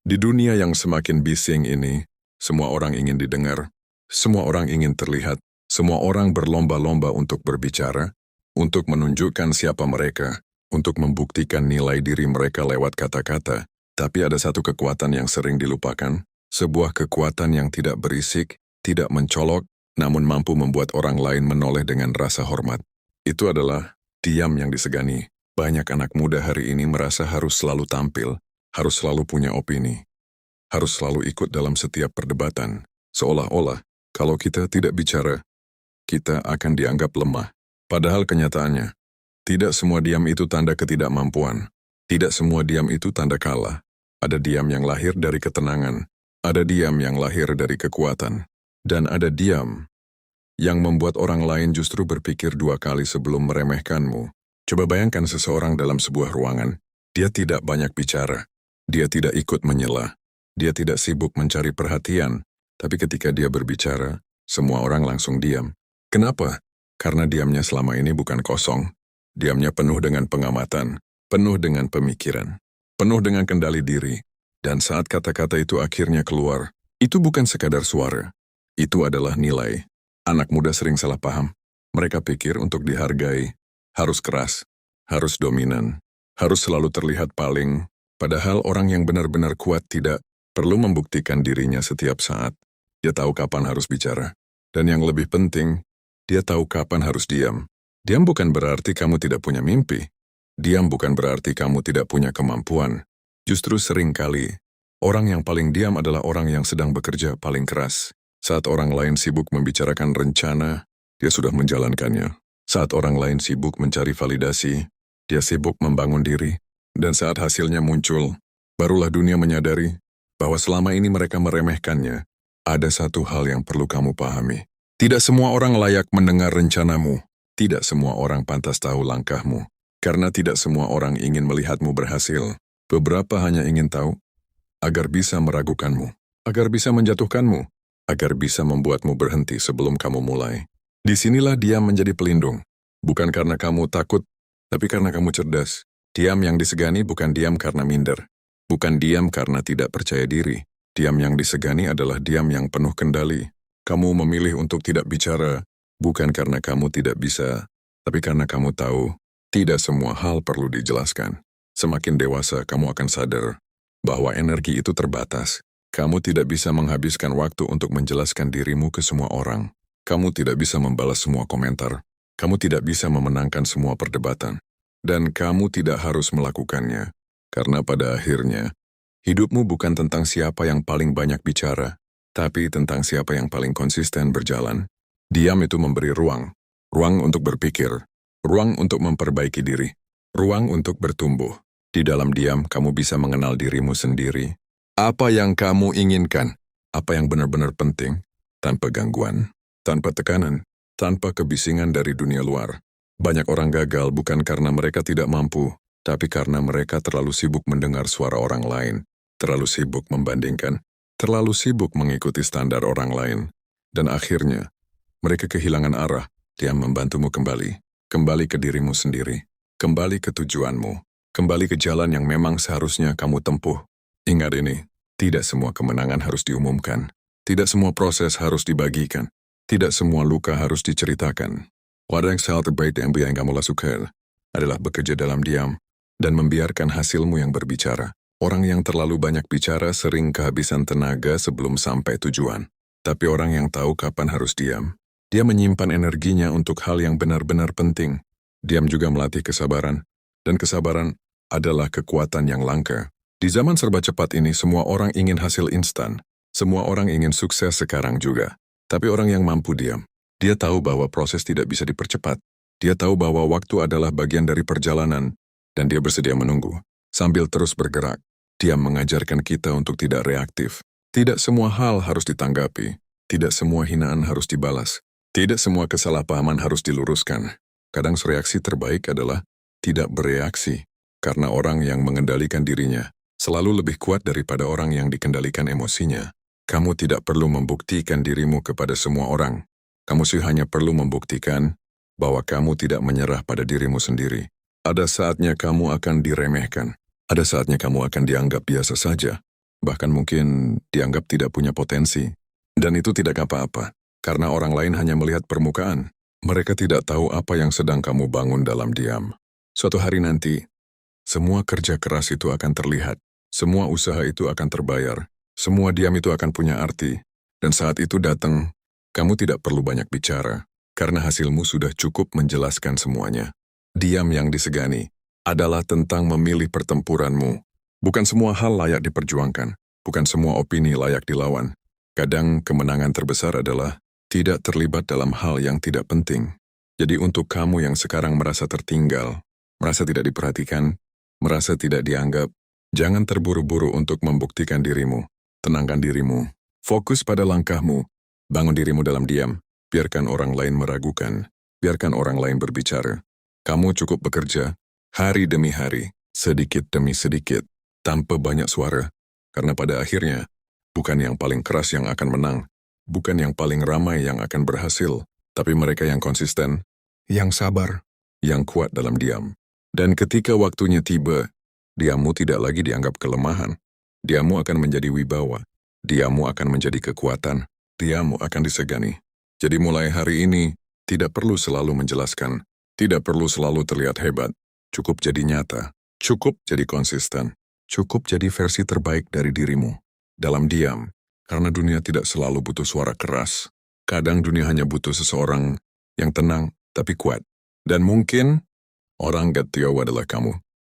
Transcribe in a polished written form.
Di dunia yang semakin bising ini, semua orang ingin didengar, semua orang ingin terlihat, semua orang berlomba-lomba untuk berbicara, untuk menunjukkan siapa mereka, untuk membuktikan nilai diri mereka lewat kata-kata. Tapi ada satu kekuatan yang sering dilupakan, sebuah kekuatan yang tidak berisik, tidak mencolok, namun mampu membuat orang lain menoleh dengan rasa hormat. Itu adalah diam yang disegani. Banyak anak muda hari ini merasa harus selalu tampil, harus selalu punya opini, harus selalu ikut dalam setiap perdebatan, seolah-olah kalau kita tidak bicara, kita akan dianggap lemah. Padahal kenyataannya, tidak semua diam itu tanda ketidakmampuan, tidak semua diam itu tanda kalah. Ada diam yang lahir dari ketenangan, ada diam yang lahir dari kekuatan, dan ada diam yang membuat orang lain justru berpikir dua kali sebelum meremehkanmu. Coba bayangkan seseorang dalam sebuah ruangan, dia tidak banyak bicara, dia tidak ikut menyela, dia tidak sibuk mencari perhatian, tapi ketika dia berbicara, semua orang langsung diam. Kenapa? Karena diamnya selama ini bukan kosong, diamnya penuh dengan pengamatan, penuh dengan pemikiran, penuh dengan kendali diri, dan saat kata-kata itu akhirnya keluar, itu bukan sekadar suara, itu adalah nilai. Anak muda sering salah paham. Mereka pikir untuk dihargai, harus keras, harus dominan, harus selalu terlihat paling, padahal orang yang benar-benar kuat tidak perlu membuktikan dirinya setiap saat. Dia tahu kapan harus bicara. Dan yang lebih penting, dia tahu kapan harus diam. Diam bukan berarti kamu tidak punya mimpi. Diam bukan berarti kamu tidak punya kemampuan. Justru seringkali, orang yang paling diam adalah orang yang sedang bekerja paling keras. Saat orang lain sibuk membicarakan rencana, dia sudah menjalankannya. Saat orang lain sibuk mencari validasi, dia sibuk membangun diri. Dan saat hasilnya muncul, barulah dunia menyadari bahwa selama ini mereka meremehkannya. Ada satu hal yang perlu kamu pahami. Tidak semua orang layak mendengar rencanamu. Tidak semua orang pantas tahu langkahmu. Karena tidak semua orang ingin melihatmu berhasil. Beberapa hanya ingin tahu, agar bisa meragukanmu, agar bisa menjatuhkanmu, agar bisa membuatmu berhenti sebelum kamu mulai. Disinilah diam menjadi pelindung. Bukan karena kamu takut, tapi karena kamu cerdas. Diam yang disegani bukan diam karena minder. Bukan diam karena tidak percaya diri. Diam yang disegani adalah diam yang penuh kendali. Kamu memilih untuk tidak bicara, bukan karena kamu tidak bisa, tapi karena kamu tahu, tidak semua hal perlu dijelaskan. Semakin dewasa, kamu akan sadar bahwa energi itu terbatas. Kamu tidak bisa menghabiskan waktu untuk menjelaskan dirimu ke semua orang. Kamu tidak bisa membalas semua komentar. Kamu tidak bisa memenangkan semua perdebatan. Dan kamu tidak harus melakukannya. Karena pada akhirnya, hidupmu bukan tentang siapa yang paling banyak bicara, tapi tentang siapa yang paling konsisten berjalan. Diam itu memberi ruang. Ruang untuk berpikir. Ruang untuk memperbaiki diri. Ruang untuk bertumbuh. Di dalam diam, kamu bisa mengenal dirimu sendiri. Apa yang kamu inginkan, apa yang benar-benar penting, tanpa gangguan, tanpa tekanan, tanpa kebisingan dari dunia luar. Banyak orang gagal bukan karena mereka tidak mampu, tapi karena mereka terlalu sibuk mendengar suara orang lain, terlalu sibuk membandingkan, terlalu sibuk mengikuti standar orang lain. Dan akhirnya, mereka kehilangan arah. Dia membantumu kembali ke dirimu sendiri, kembali ke tujuanmu, kembali ke jalan yang memang seharusnya kamu tempuh. Ingat ini, tidak semua kemenangan harus diumumkan. Tidak semua proses harus dibagikan. Tidak semua luka harus diceritakan. Ladang hal terbaik yang kamu lakukan adalah bekerja dalam diam dan membiarkan hasilmu yang berbicara. Orang yang terlalu banyak bicara sering kehabisan tenaga sebelum sampai tujuan. Tapi orang yang tahu kapan harus diam, dia menyimpan energinya untuk hal yang benar-benar penting. Diam juga melatih kesabaran, dan kesabaran adalah kekuatan yang langka. Di zaman serba cepat ini, semua orang ingin hasil instan. Semua orang ingin sukses sekarang juga. Tapi orang yang mampu diam, dia tahu bahwa proses tidak bisa dipercepat. Dia tahu bahwa waktu adalah bagian dari perjalanan, dan dia bersedia menunggu, sambil terus bergerak. Dia mengajarkan kita untuk tidak reaktif. Tidak semua hal harus ditanggapi. Tidak semua hinaan harus dibalas. Tidak semua kesalahpahaman harus diluruskan. Kadang reaksi terbaik adalah tidak bereaksi, karena orang yang mengendalikan dirinya selalu lebih kuat daripada orang yang dikendalikan emosinya. Kamu tidak perlu membuktikan dirimu kepada semua orang. Kamu hanya perlu membuktikan bahwa kamu tidak menyerah pada dirimu sendiri. Ada saatnya kamu akan diremehkan. Ada saatnya kamu akan dianggap biasa saja. bahkan mungkin dianggap tidak punya potensi. Dan itu tidak apa-apa, karena orang lain hanya melihat permukaan. Mereka tidak tahu apa yang sedang kamu bangun dalam diam. Suatu hari nanti, semua kerja keras itu akan terlihat, semua usaha itu akan terbayar, semua diam itu akan punya arti. Dan saat itu datang, kamu tidak perlu banyak bicara, karena hasilmu sudah cukup menjelaskan semuanya. Diam yang disegani adalah tentang memilih pertempuranmu. Bukan semua hal layak diperjuangkan, bukan semua opini layak dilawan. Kadang kemenangan terbesar adalah tidak terlibat dalam hal yang tidak penting. Jadi untuk kamu yang sekarang merasa tertinggal, merasa tidak diperhatikan, merasa tidak dianggap, jangan terburu-buru untuk membuktikan dirimu. Tenangkan dirimu. Fokus pada langkahmu. Bangun dirimu dalam diam. Biarkan orang lain meragukan. Biarkan orang lain berbicara. Kamu cukup bekerja, hari demi hari, sedikit demi sedikit, tanpa banyak suara. Karena pada akhirnya, bukan yang paling keras yang akan menang, bukan yang paling ramai yang akan berhasil, tapi mereka yang konsisten, yang sabar, yang kuat dalam diam. Dan ketika waktunya tiba, diammu tidak lagi dianggap kelemahan. Diammu akan menjadi wibawa. Diammu akan menjadi kekuatan. Diammu akan disegani. Jadi mulai hari ini, tidak perlu selalu menjelaskan. Tidak perlu selalu terlihat hebat. Cukup jadi nyata. Cukup jadi konsisten. Cukup jadi versi terbaik dari dirimu. Dalam diam. Karena dunia tidak selalu butuh suara keras. Kadang dunia hanya butuh seseorang yang tenang tapi kuat. Dan mungkin orang Getio adalah kamu.